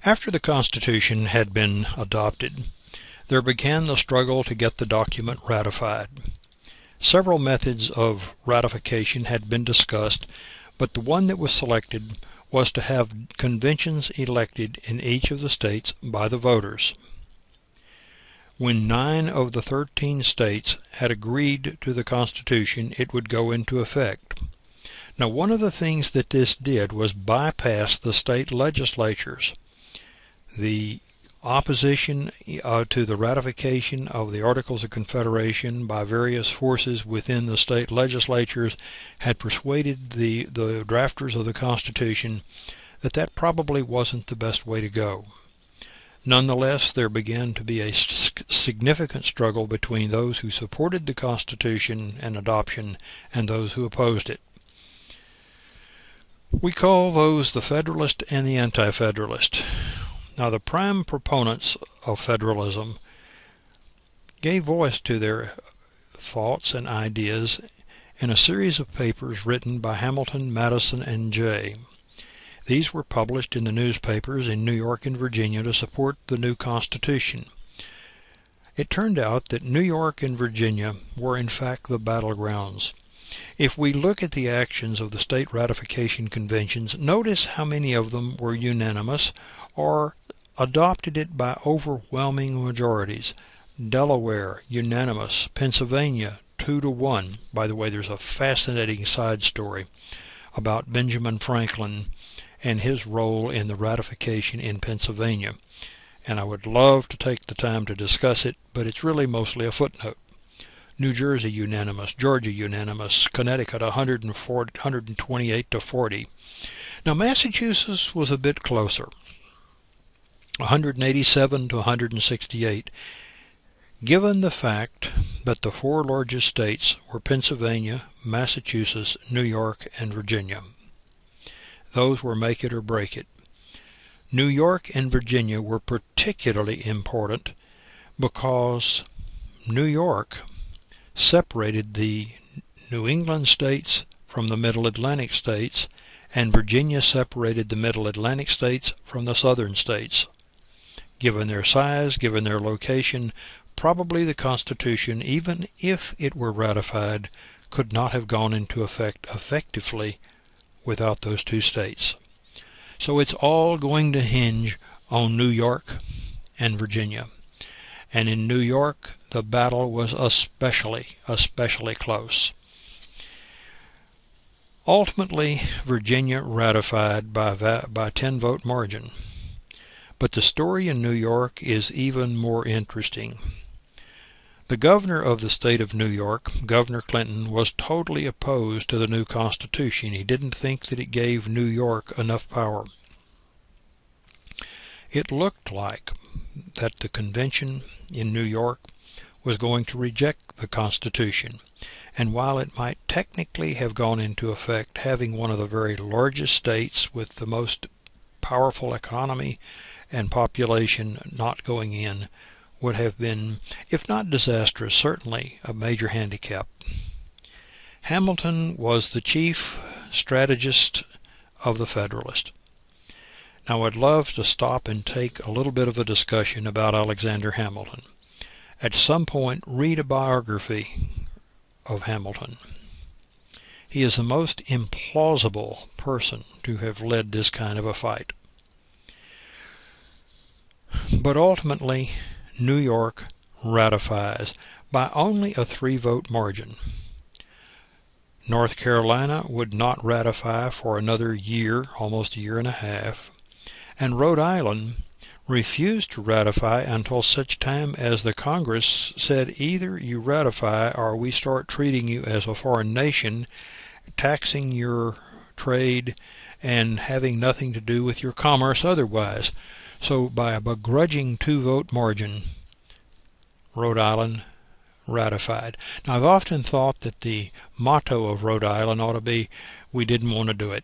After the Constitution had been adopted, there began the struggle to get the document ratified. Several methods of ratification had been discussed, but the one that was selected was to have conventions elected in each of the states by the voters. When 9 of the 13 states had agreed to the Constitution, it would go into effect. Now, one of the things that this did was bypass the state legislatures. The opposition to the ratification of the Articles of Confederation by various forces within the state legislatures had persuaded the drafters of the Constitution that that probably wasn't the best way to go. Nonetheless, there began to be a significant struggle between those who supported the Constitution and adoption and those who opposed it. We call those the Federalist and the Anti-Federalist. Now, the prime proponents of federalism gave voice to their thoughts and ideas in a series of papers written by Hamilton, Madison, and Jay. These were published in the newspapers in New York and Virginia to support the new Constitution. It turned out that New York and Virginia were in fact the battlegrounds. If we look at the actions of the state ratification conventions, notice how many of them were unanimous or adopted it by overwhelming majorities. Delaware, unanimous. Pennsylvania, 2-1. By the way, there's a fascinating side story about Benjamin Franklin and his role in the ratification in Pennsylvania. And I would love to take the time to discuss it, but it's really mostly a footnote. New Jersey unanimous, Georgia unanimous, Connecticut 128-40. Now, Massachusetts was a bit closer, 187-168, given the fact that the 4 largest states were Pennsylvania, Massachusetts, New York, and Virginia. Those were make it or break it. New York and Virginia were particularly important because New York separated the New England states from the Middle Atlantic states, and Virginia separated the Middle Atlantic states from the Southern states. Given their size, given their location, probably the Constitution, even if it were ratified, could not have gone into effect effectively without those 2 states. So it's all going to hinge on New York and Virginia. And in New York, the battle was especially close. Ultimately, Virginia ratified by 10-vote margin. But the story in New York is even more interesting. The governor of the state of New York, Governor Clinton, was totally opposed to the new Constitution. He didn't think that it gave New York enough power. It looked like that the convention in New York was going to reject the Constitution. And while it might technically have gone into effect, having one of the very largest states with the most powerful economy and population not going in would have been, if not disastrous, certainly a major handicap. Hamilton was the chief strategist of the Federalist. Now, I'd love to stop and take a little bit of a discussion about Alexander Hamilton. At some point, read a biography of Hamilton. He is the most implausible person to have led this kind of a fight. But ultimately, New York ratifies by only a 3-vote margin. North Carolina would not ratify for another year, almost a year and a half, and Rhode Island refused to ratify until such time as the Congress said either you ratify or we start treating you as a foreign nation, taxing your trade and having nothing to do with your commerce otherwise. So by a begrudging 2-vote margin, Rhode Island ratified. Now, I've often thought that the motto of Rhode Island ought to be, "We didn't want to do it."